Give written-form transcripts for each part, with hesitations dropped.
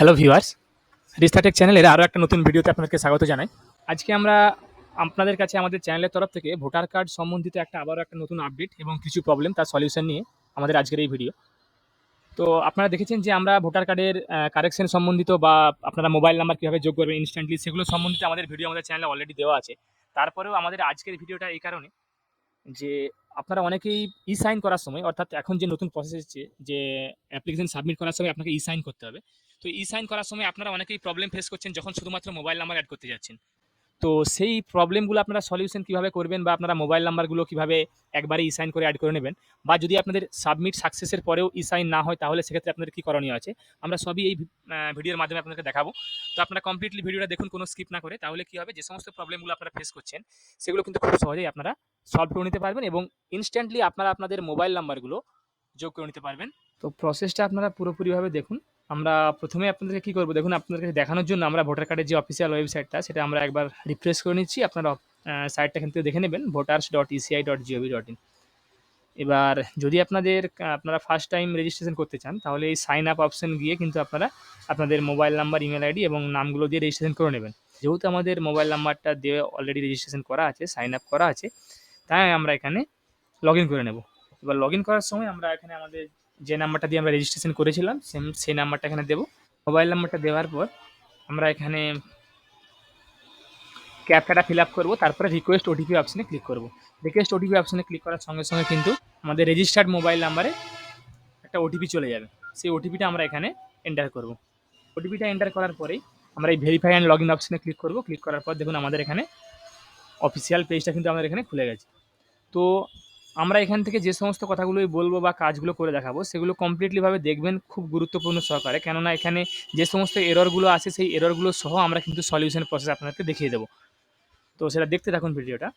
Hello viewers, রিস্তাটেক চ্যানেলের আরও একটা নতুন ভিডিওতে আপনাদেরকে স্বাগত জানাই। আজকে আমরা আপনাদের কাছে আমাদের চ্যানেলের তরফ থেকে ভোটার কার্ড সম্বন্ধিত আবারও একটা নতুন আপডেট এবং কিছু প্রবলেম তার সলিউশন নিয়ে আমাদের আজকের এই ভিডিও। তো আপনারা দেখেছেন যে আমরা ভোটার কার্ডের কারেকশন সম্বন্ধিত বা আপনারা মোবাইল নাম্বার কীভাবে যোগ করবেন ইনস্ট্যান্টলি সেগুলো সম্বন্ধিত আমাদের ভিডিও আমাদের চ্যানেলে অলরেডি দেওয়া আছে। তারপরেও আমাদের আজকের ভিডিওটা এই কারণে যে আপনারা অনেকেই ই-সাইন করার সময়, অর্থাৎ এখন যে নতুন প্রসেস এসেছে যে অ্যাপ্লিকেশন সাবমিট করার সময় আপনাকে ই-সাইন করতে হবে। তো ই-সাইন করার সময় আপনারা অনেকেই প্রবলেম ফেস করছেন যখন শুধুমাত্র মোবাইল নাম্বার অ্যাড করতে যাচ্ছেন। তো সেই প্রবলেমগুলো আপনারা সলিউশন কিভাবে করবেন বা আপনারা মোবাইল নাম্বারগুলো কিভাবে একবারে ই-সাইন করে অ্যাড করে নেবেন, বা যদি আপনাদের সাবমিট সাকসেসের পরেও ই-সাইন না হয় তাহলে সেক্ষেত্রে আপনাদের কী করণীয় আছে, আমরা সবই এই ভিডিওর মাধ্যমে আপনাদেরকে দেখাবো। তো আপনারা কমপ্লিটলি ভিডিওটা দেখুন কোনো স্কিপ না করে, তাহলে কী হবে, যে সমস্ত প্রবলেমগুলো আপনারা ফেস করছেন সেগুলো কিন্তু খুব সহজেই আপনারা সলভ করে নিতে পারবেন এবং ইনস্ট্যান্টলি আপনারা আপনাদের মোবাইল নাম্বারগুলো যোগ করে নিতে পারবেন। তো প্রসেসটা আপনারা পুরোপুরিভাবে দেখুন। আমরা প্রথমে আপনাদেরকে কী করবো দেখুন, আপনাদেরকে দেখানোর জন্য আমরা ভোটার কার্ডের যে অফিসিয়াল ওয়েবসাইটটা সেটা আমরা একবার রিফ্রেশ করে নিচ্ছি। আপনারা সাইটটা এখান থেকে দেখে নেবেন, voters.eci.gov.in। এবার যদি আপনারা ফার্স্ট টাইম রেজিস্ট্রেশন করতে চান তাহলে এই সাইন আপ অপশন গিয়ে কিন্তু আপনারা আপনাদের মোবাইল নাম্বার, ইমেল আইডি এবং নামগুলো দিয়ে রেজিস্ট্রেশন করে নেবেন। যেহেতু আমাদের মোবাইল নাম্বারটা দিয়ে অলরেডি রেজিস্ট্রেশন করা আছে, সাইন আপ করা আছে, তাই আমরা এখানে লগ ইন করে নেব। এবার লগ ইন করার সময় আমরা এখানে আমাদের যে নাম্বারটা দিয়ে আমরা রেজিস্ট্রেশন করেছিলাম সেই নাম্বারটা এখানে দেবো। মোবাইল নাম্বারটা দেওয়ার পর আমরা এখানে ক্যাপচাটা ফিল আপ করবো, তারপরে রিকোয়েস্ট ওটিপি অপশনে ক্লিক করবো। রিকোয়েস্ট ওটিপি অপশনে ক্লিক করার সঙ্গে সঙ্গে কিন্তু আমাদের রেজিস্টার্ড মোবাইল নাম্বারে একটা ওটিপি চলে যাবে। সেই ওটিপিটা আমরা এখানে এন্টার করব। ওটিপিটা এন্টার করার পরেই আমরা এই ভেরিফাই অ্যান্ড লগ ইন অপশনে ক্লিক করব। ক্লিক করার পর দেখুন আমাদের এখানে অফিসিয়াল পেজটা কিন্তু আমাদের এখানে খুলে গেছে। তো আমরা এখান থেকে যে সমস্ত কথাগুলোই বলবো বা কাজগুলো করে দেখাবো সেগুলো কমপ্লিটলিভাবে দেখবেন খুব গুরুত্বপূর্ণ সহকারে, কেননা এখানে যে সমস্ত এররগুলো আছে সেই এররগুলো সহ আমরা কিন্তু সলিউশন প্রসেস আপনাদেরকে দেখিয়ে দেবো। তো সেটা দেখতে থাকুন ভিডিওটা।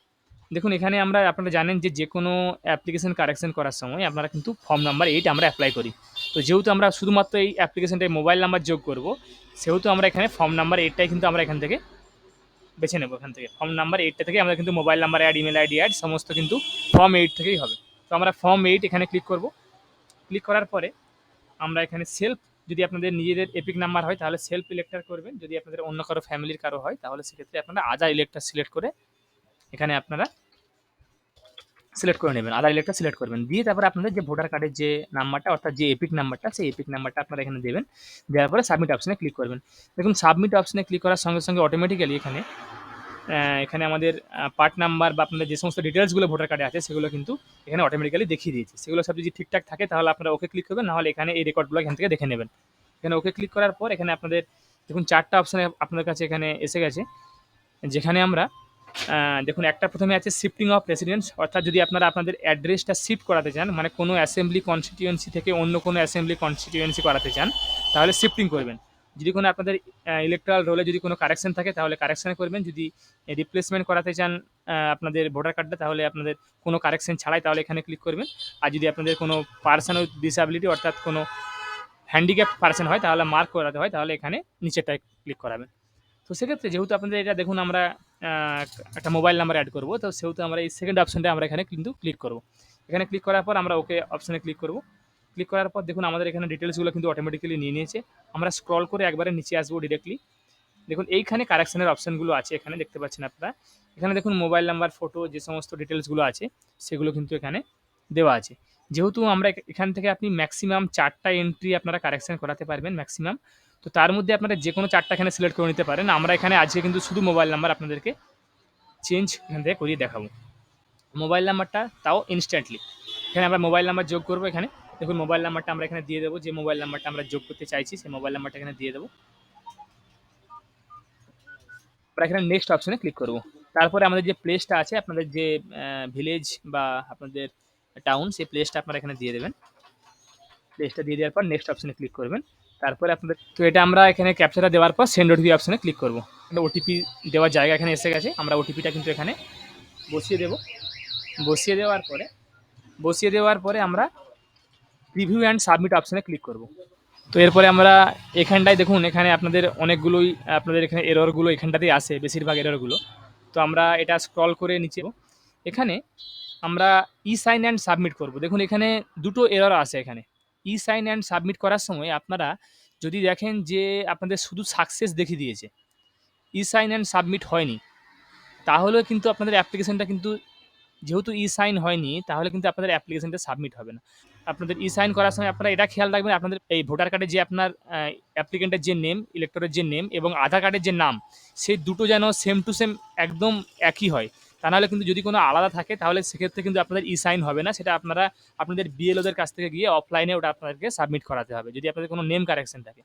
দেখুন এখানে আপনারা জানেন যে কোনো অ্যাপ্লিকেশন কারেকশন করার সময় আপনারা কিন্তু ফর্ম নাম্বার 8 আমরা অ্যাপ্লাই করি। তো যেহেতু আমরা শুধুমাত্র এই অ্যাপ্লিকেশনটায় মোবাইল নাম্বার যোগ করব, সেহেতু আমরা এখানে ফর্ম নাম্বার 8টাই কিন্তু আমরা এখান থেকে বেছে নেব। এখান থেকে ফর্ম নাম্বার 8টা থেকে আমরা কিন্তু mobile number add, email ID add সমস্ত কিন্তু ফর্ম 8 থেকেই হবে। তো আমরা ফর্ম 8 এখানে ক্লিক করব। ক্লিক করার পরে আমরা এখানে সেলফ, যদি আপনাদের নিজেদের এপিক নাম্বার হয় তাহলে সেলফ ইলেক্টর করবেন, যদি আপনাদের অন্য কারো ফ্যামিলির কারো হয় তাহলে সেক্ষেত্রে আপনারা আদার ইলেক্টর সিলেক্ট করে এখানে আপনারা সিলেক্ট করে নেবেন, আধার ইলেক্টর সিলেক্ট করবেন, দিয়ে তারপরে আপনাদের যে ভোটার কার্ডের যে নাম্বারটা, অর্থাৎ যে এপিক নাম্বারটা, সেই এপিক নাম্বারটা আপনারা এখানে দেবেন। দেওয়ার পরে সাবমিট অপশনে ক্লিক করবেন। দেখুন সাবমিট অপশনে ক্লিক করার সঙ্গে সঙ্গে অটোমেটিক্যালি এখানে আমাদের পার্ট নাম্বার বা আপনাদের যে সমস্ত ডিটেলসগুলো ভোটার কার্ডে আছে সেগুলো কিন্তু এখানে অটোমেটিক্যালি দেখিয়ে দিয়েছে। সেগুলো সব যদি ঠিকঠাক থাকে তাহলে আপনারা ওকে ক্লিক করবেন, নাহলে এখানে এই রেকর্ডগুলো এখান থেকে দেখে নেবেন। এখানে ওকে ক্লিক করার পর এখানে আপনাদের দেখুন 4টা অপশানে আপনাদের কাছে এখানে এসে গেছে, যেখানে আমরা দেখুন একটা প্রথমে আছে শিফটিং অফ রেসিডেন্স, অর্থাৎ যদি আপনারা আপনাদের অ্যাড্রেসটা শিফট করাতে চান, মানে কোনো অ্যাসেম্বলি কনস্টিটিউয়েন্সি থেকে অন্য কোনো অ্যাসেম্বলি কনস্টিটিউয়েন্সি করাতে চান তাহলে শিফটিং করবেন। যদি কোনো আপনাদের ইলেকট্রাল রোলে যদি কোনো কারেকশন থাকে তাহলে কারেকশানে করবেন। যদি রিপ্লেসমেন্ট করাতে চান আপনাদের ভোটার কার্ডটা, তাহলে আপনাদের কোনো কারেকশন ছাড়াই তাহলে এখানে ক্লিক করবেন। আর যদি আপনাদের কোনো পার্সন উইথ ডিসএবিলিটি, অর্থাৎ কোনো হ্যান্ডিক্যাপ পার্সন হয় তাহলে মার্ক করাতে হয়, তাহলে এখানে নিচেরটায় ক্লিক করাবেন। তো সেক্ষেত্রে যেহেতু আপনাদের এটা দেখুন আমরা একটা মোবাইল নাম্বার অ্যাড করব, তো সেহেতু আমরা এই সেকেন্ড অপশনটা আমরা এখানে কিন্তু ক্লিক করব। এখানে ক্লিক করার পর আমরা ওকে অপশনে ক্লিক করব। ক্লিক করার পর দেখুন আমাদের এখানে ডিটেলসগুলো কিন্তু অটোমেটিক্যালি নিয়ে নিয়েছে। আমরা স্ক্রল করে একবারে নিচে আসবো ডিরেক্টলি। দেখুন এইখানে কারেকশনের অপশনগুলো আছে, এখানে দেখতে পাচ্ছেন আপনারা। এখানে দেখুন মোবাইল নাম্বার, ফটো, যে সমস্ত ডিটেলসগুলো আছে সেগুলো কিন্তু এখানে দেওয়া আছে। যেহেতু আমরা এখান থেকে আপনি ম্যাক্সিমাম 4টা এন্ট্রি আপনারা কারেকশন করাতে পারবেন ম্যাক্সিমাম। তো তার মধ্যে আপনারা যে কোনো 4টা এখানে সিলেক্ট করে নিতে পারেন। আমরা এখানে আজকে কিন্তু শুধু মোবাইল নাম্বার আপনাদেরকে চেঞ্জ এখান থেকে করিয়ে দেখাবো। মোবাইল নাম্বারটা তাও ইনস্ট্যান্টলি। এখানে আমরা মোবাইল নাম্বার যোগ করবো। এখানে দেখুন মোবাইল নাম্বারটা আমরা এখানে দিয়ে দেবো, যে মোবাইল নাম্বারটা আমরা যোগ করতে চাইছি সেই মোবাইল নাম্বারটা এখানে দিয়ে দেবো। আমরা এখানে নেক্সট অপশনে ক্লিক করব। তারপরে আমাদের যে প্লেসটা আছে, আপনাদের যে ভিলেজ বা আপনাদের টাউন, সেই প্লেসটা আপনারা এখানে দিয়ে দেবেন। প্লেসটা দিয়ে দেওয়ার পর নেক্সট অপশনে ক্লিক করবেন। তারপরে আপনাদের তো এটা আমরা এখানে ক্যাপচারটা দেওয়ার পর সেন্ড ওটিপি অপশনে ক্লিক করব। ওটিপি দেওয়ার জায়গা এখানে এসে গেছে, আমরা ওটিপিটা কিন্তু এখানে বসিয়ে দেব। বসিয়ে দেওয়ার পরে আমরা প্রিভিউ অ্যান্ড সাবমিট অপশনে ক্লিক করব। তো এরপরে আমরা এখানটায় দেখুন এখানে আপনাদের অনেকগুলোই আপনাদের এখানে এররগুলো এখানটাতেই আসে, বেশিরভাগ এররগুলো। তো আমরা এটা স্ক্রল করে নিচে এখানে আমরা ই সাইন অ্যান্ড সাবমিট করব। দেখুন এখানে দুটো এরর আছে। এখানে ই সাইন অ্যান্ড সাবমিট করার সময় আপনারা যদি দেখেন যে আপনাদের শুধু সাকসেস দেখিয়ে দিয়েছে, ই-সাইন অ্যান্ড সাবমিট হয়নি, তাহলেও কিন্তু আপনাদের অ্যাপ্লিকেশনটা কিন্তু, যেহেতু ই-সাইন হয়নি, তাহলে কিন্তু আপনাদের অ্যাপ্লিকেশনটা সাবমিট হবে না। আপনাদের ই-সাইন করার সময় আপনারা এটা খেয়াল রাখবেন, আপনাদের এই ভোটার কার্ডে যে আপনার অ্যাপ্লিকেন্টের যে নেম, ইলেক্টরের যে নেম এবং আধার কার্ডের যে নাম, সেই দুটো যেন সেম টু সেম একদম একই হয়। তা নাহলে কিন্তু যদি কোনো আলাদা থাকে, তাহলে সেক্ষেত্রে কিন্তু আপনাদের ই-সাইন হবে না। সেটা আপনারা আপনাদের বিএলওদের কাছ থেকে গিয়ে অফলাইনে ওটা আপনাদেরকে সাবমিট করাতে হবে, যদি আপনাদের কোনো নেম কারেকশন থাকে।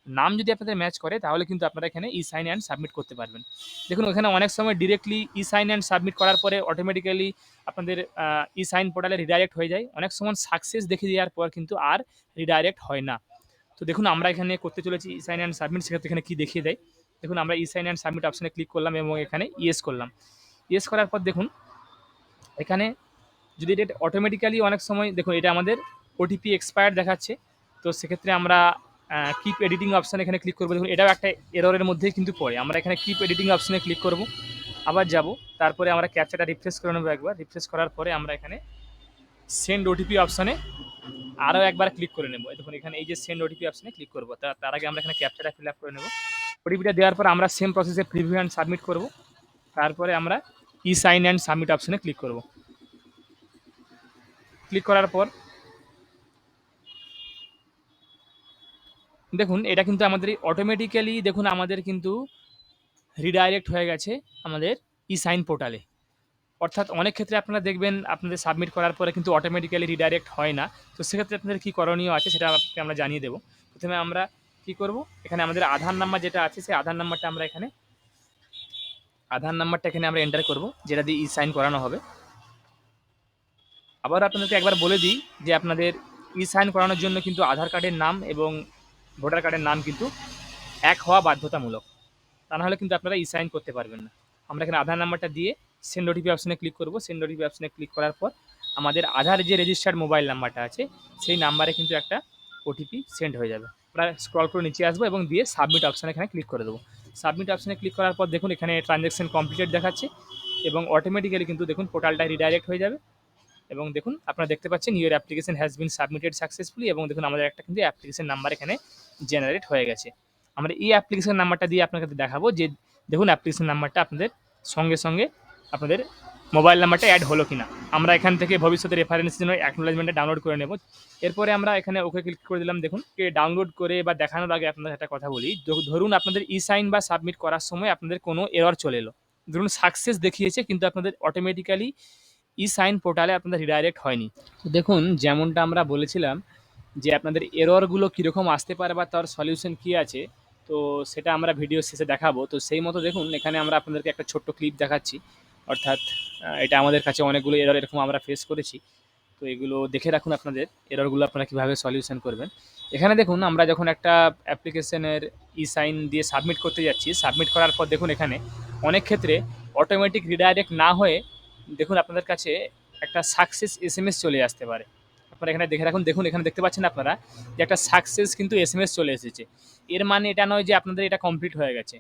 নাম যদি আপনাদের ম্যাচ করে, তাহলে কিন্তু আপনারা এখানে ই-সাইন অ্যান্ড সাবমিট করতে পারবেন। দেখুন ওখানে অনেক সময় ডিরেক্টলি ই-সাইন অ্যান্ড সাবমিট করার পরে অটোমেটিক্যালি আপনাদের ই-সাইন পোর্টালে রিডাইরেক্ট হয়ে যায়। অনেক সময় সাকসেস দেখিয়ে দেওয়ার পর কিন্তু আর রিডাইরেক্ট হয় না। তো দেখুন আমরা এখানে করতে চলেছি ই-সাইন অ্যান্ড সাবমিট, সেক্ষেত্রে এখানে কী দেখিয়ে দেয়। দেখুন আমরা ই-সাইন অ্যান্ড সাবমিট অপশনে ক্লিক করলাম এবং এখানে ইয়েস করলাম। ইয়েস করার পর দেখুন এখানে যদি এটা অটোমেটিক্যালি অনেক সময় দেখুন এটা আমাদের ওটিপি এক্সপায়ার দেখাচ্ছে। তো সেক্ষেত্রে আমরা কিপ এডিটিং অপশান এখানে ক্লিক করবো। দেখুন এটাও একটা এররের মধ্যেই কিন্তু পড়ে। আমরা এখানে কিপ এডিটিং অপশানে ক্লিক করব, আবার যাব, তারপরে আমরা ক্যাপচাটা রিফ্রেশ করে নেবো একবার। রিফ্রেশ করার পরে আমরা এখানে সেন্ড ওটিপি অপশানে আরও একবার ক্লিক করে নেবো। দেখুন এখানে এই যে সেন্ড ওটিপি অপশানে ক্লিক করবো, তার আগে আমরা এখানে ক্যাপচাটা ফিল আপ করে নেবো। ওটিপিটা দেওয়ার পর আমরা সেম প্রসেসে প্রিভিউ অ্যান্ড সাবমিট করব। তারপরে আমরা ই-সাইন অ্যান্ড সাবমিট অপশানে ক্লিক করব। ক্লিক করার পর দেখুন এটা কিন্তু আমাদের অটোমেটিক্যালি দেখুন আমাদের কিন্তু রিডাইরেক্ট হয়ে গেছে আমাদের ই-সাইন পোর্টালে। অর্থাৎ অনেক ক্ষেত্রে আপনারা দেখবেন আপনাদের সাবমিট করার পরে কিন্তু অটোমেটিক্যালি রিডাইরেক্ট হয় না। তো সেক্ষেত্রে আপনাদের কী করণীয় আছে সেটা আপনাকে আমরা জানিয়ে দেবো। প্রথমে আমরা কী করব, এখানে আমাদের আধার নাম্বার যেটা আছে সেই আধার নাম্বারটা আমরা এখানে এখানে এন্টার করব, যেটা দিয়ে ই-সাইন করানো হবে। আবার আপনাদেরকে একবার বলে দিই যে আপনাদের ই-সাইন করানোর জন্য কিন্তু আধার কার্ডের নাম এবং ভোটার কার্ডের নাম কিন্তু এক হওয়া বাধ্যতামূলক। তা নাহলে কিন্তু আপনারা ই-সাইন করতে পারবেন না। আমরা এখানে আধার নাম্বারটা দিয়ে সেন্ড ওটিপি অপশনে ক্লিক করব। সেন্ড ওটিপি অপশনে ক্লিক করার পর আমাদের আধার যে রেজিস্টার্ড মোবাইল নাম্বারটা আছে সেই নাম্বারে কিন্তু একটা ওটিপি সেন্ড হয়ে যাবে। আমরা স্ক্রল করে নিচে আসবো এবং দিয়ে সাবমিট অপশানে এখানে ক্লিক করে দেবো। সাবমিট অপশানে ক্লিক করার পর দেখুন এখানে ট্রানজ্যাকশন কমপ্লিটেড দেখাচ্ছে এবং অটোমেটিক্যালি কিন্তু দেখুন পোর্টালটা রিডাইরেক্ট হয়ে যাবে। এবং দেখুন আপনারা দেখতে পাচ্ছেন your application has been submitted successfully, এবং দেখুন আমাদের একটা কিন্তু অ্যাপ্লিকেশন নাম্বার এখানে জেনারেট হয়ে গেছে। আমরা এই অ্যাপ্লিকেশন নাম্বারটা দিয়ে আপনাকে দেখাবো যে দেখুন অ্যাপ্লিকেশন নাম্বারটা আপনাদের সঙ্গে সঙ্গে আপনাদের মোবাইল নাম্বারটা অ্যাড হলো কিনা। আমরা এখান থেকে ভবিষ্যতে রেফারেন্সের জন্য অ্যাকনোলেজমেন্টটা ডাউনলোড করে নেব। এরপরে আমরা এখানে ওকে ক্লিক করে দিলাম। দেখুন ডাউনলোড করে বা দেখানোর আগে আপনাদের একটা কথা বলি, ধরুন আপনাদের ই-সাইন বা সাবমিট করার সময় আপনাদের কোনো এরর চলে এলো, ধরুন সাকসেস দেখিয়েছে কিন্তু আপনাদের অটোমেটিক্যালি ই-সাইন পোর্টালে আপনাদের রিডাইরেক্ট হয়নি। তো দেখুন যেমনটা আমরা বলেছিলাম যে আপনাদের এররগুলো কীরকম আসতে পারে বা তার সলিউশন কী আছে, তো সেটা আমরা ভিডিও শেষে দেখাবো। তো সেই মতো দেখুন এখানে আমরা আপনাদেরকে একটা ছোট্ট ক্লিপ দেখাচ্ছি। অর্থাৎ এটা আমাদের কাছে অনেকগুলো এরর এরকম আমরা ফেস করেছি। তো এগুলো দেখে রাখুন আপনাদের এররগুলো আপনারা কীভাবে সলিউশন করবেন। এখানে দেখুন আমরা যখন একটা অ্যাপ্লিকেশনের ই-সাইন দিয়ে সাবমিট করতে যাচ্ছি, সাবমিট করার পর দেখুন এখানে অনেক ক্ষেত্রে অটোমেটিক রিডাইরেক্ট না হয়ে দেখুন আপনাদের কাছে একটা সাকসেস এসএমএস চলে আসতে পারে। আপনারা এখানে দেখে রাখুন। দেখুন এখানে দেখতে পাচ্ছেন আপনারা যে একটা সাকসেস কিন্তু এসএমএস চলে এসেছে। এর মানে এটা নয় যে আপনাদের এটা কমপ্লিট হয়ে গেছে।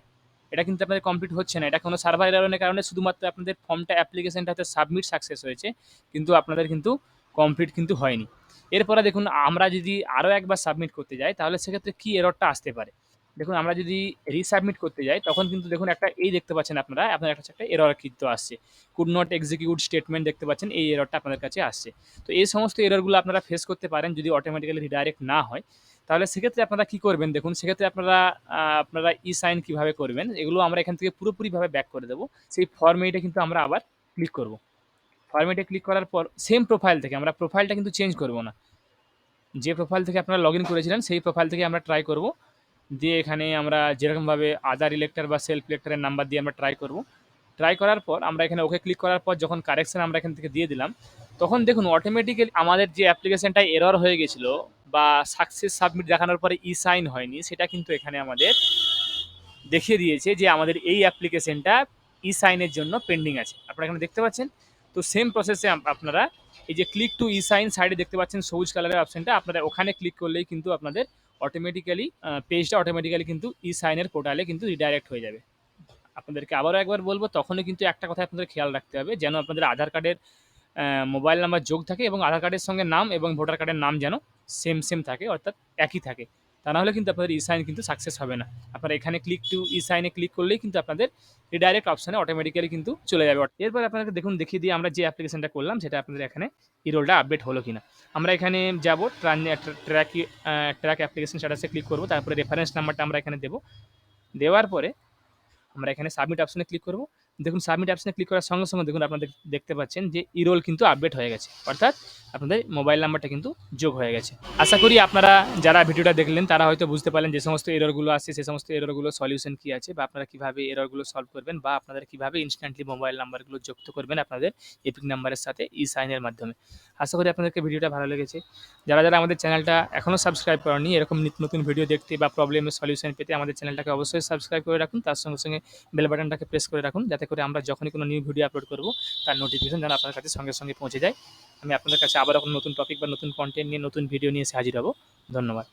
এটা কিন্তু আপনাদের কমপ্লিট হচ্ছে না। এটা কোনো সার্ভার এররের কারণে শুধুমাত্র আপনাদের ফর্মটা অ্যাপ্লিকেশনটা হয়তো সাবমিট সাকসেস হয়েছে, কিন্তু আপনাদের কিন্তু কমপ্লিট কিন্তু হয়নি। এরপরে দেখুন আমরা যদি আরও একবার সাবমিট করতে যাই, তাহলে সেক্ষেত্রে কী এররটা আসতে পারে। দেখুন আমরা যদি রিসাবমিট করতে যাই, তখন কিন্তু দেখুন একটা এই দেখতে পাচ্ছেন আপনারা, আপনার কাছে একটা এরর কিন্তু আসছে। কুড নট এক্সিকিউট স্টেটমেন্ট দেখতে পাচ্ছেন, এই এররটা আপনাদের কাছে আসছে। তো এই সমস্ত এররগুলো আপনারা ফেস করতে পারেন যদি অটোমেটিক্যালি রিডাইরেক্ট না হয়। তাহলে সেক্ষেত্রে আপনারা কী করবেন, দেখুন সেক্ষেত্রে আপনারা ই-সাইন কীভাবে করবেন এগুলো আমরা এখান থেকে পুরোপুরিভাবে ব্যাক করে দেবো। সেই ফর্মেটে কিন্তু আমরা আবার ক্লিক করব। ফর্মেটে ক্লিক করার পর সেম প্রোফাইল থেকে আমরা প্রোফাইলটা কিন্তু চেঞ্জ করব না। যে প্রোফাইল থেকে আপনারা লগ ইন করেছিলেন সেই প্রোফাইল থেকে আমরা ট্রাই করব। দিয়ে এখানে আমরা যেরকমভাবে আধার ইলেক্টর বা সেলফ ইলেক্টরের নাম্বার দিয়ে আমরা ট্রাই করব। ট্রাই করার পর আমরা এখানে ওকে ক্লিক করার পর যখন কারেকশন আমরা এখান থেকে দিয়ে দিলাম, তখন দেখুন অটোমেটিক্যালি আমাদের যে অ্যাপ্লিকেশনটা এরর হয়ে গেছিলো বা সাকসেস সাবমিট দেখানোর পরে ই-সাইন হয়নি, সেটা কিন্তু এখানে আমাদের দেখিয়ে দিয়েছে যে আমাদের এই অ্যাপ্লিকেশনটা ই-সাইনের জন্য পেন্ডিং আছে। আপনারা এখানে দেখতে পাচ্ছেন। তো সেম প্রসেসে আপনারা এই যে ক্লিক টু ই-সাইন সাইডে দেখতে পাচ্ছেন সবুজ কালারের অপশনটা, আপনারা ওখানে ক্লিক করলেই কিন্তু আপনাদের অটোমেটিক্যালি পেজটা অটোমেটিক্যালি কিন্তু ই-সাইনের পোর্টালে কিন্তু রিডাইরেক্ট হয়ে যাবে। আপনাদেরকে আবারও একবার বলবো, তখনই কিন্তু একটা কথা আপনাদের খেয়াল রাখতে হবে, যেন আপনাদের আধার কার্ডের মোবাইল নাম্বার যোগ থাকে এবং আধার কার্ডের সঙ্গে নাম এবং ভোটার কার্ডের নাম যেন সেম থাকে, অর্থাৎ একই থাকে। তা না হলে কিন্তু আপনাদের ই সাইন কিন্তু সাকসেস হবে না। আপনারা এখানে ক্লিক টু ই সাইনে ক্লিক করলেই কিন্তু আপনাদের রিডাইরেক্ট অপশনে অটোমেটিক্যালি কিন্তু চলে যাবে। এরপর আপনাকে দেখুন দেখিয়ে দিই আমরা যে অ্যাপ্লিকেশনটা করলাম সেটা আপনাদের এখানে ই রোলটা আপডেট হলো কিনা। আমরা এখানে যাব ট্র্যাক অ্যাপ্লিকেশন স্ট্যাটাসে ক্লিক করব। তারপরে রেফারেন্স নাম্বারটা আমরা এখানে দেব। দেওয়ার পরে আমরা এখানে সাবমিট অপশনে ক্লিক করব। দেখুন সাবমিট অপশনে ক্লিক করার সঙ্গে, সঙ্গে দেখুন আপনাদের দেখতে পাচ্ছেন যে ই-রোল কিন্তু আপডেট হয়ে গেছে। অর্থাৎ আপনাদের মোবাইল নাম্বারটা কিন্তু যোগ হয়ে গেছে। আশা করি আপনারা যারা ভিডিওটা দেখলেন তারা হয়তো বুঝতে পারলেন যে সমস্ত এররগুলো আসছে সে সমস্ত এররগুলো সলিউশন কী আছে বা আপনারা কীভাবে এররগুলো সলভ করবেন বা আপনারা কীভাবে ইনস্ট্যান্টলি মোবাইল নাম্বারগুলো যুক্ত করবেন আপনাদের এপিক নাম্বারের সাথে ই-সাইনের মাধ্যমে। আশা করি আপনাদেরকে ভিডিওটা ভালো লেগেছে। যারা, যারা আমাদের চ্যানেলটা এখনও সাবস্ক্রাইব করেননি এরকম নিত্য নতুন ভিডিও দেখতে বা প্রবলেমের সলিউশন পেতে আমাদের চ্যানেলটাকে অবশ্যই সাবস্ক্রাইব করে রাখুন। তার সঙ্গে, সঙ্গে বেল বাটনটাকে প্রেস করে রাখুন যাতে করে আমরা যখনই কোনো নিউ ভিডিও আপলোড করব তার নোটিফিকেশন যেন আপনার কাছে সঙ্গে, সঙ্গে পৌঁছে যায়। আমি আপনাদের কাছে আবারও কোনো নতুন টপিক বা নতুন কনটেন্ট নিয়ে নতুন ভিডিও নিয়ে এসে হাজির হব। ধন্যবাদ।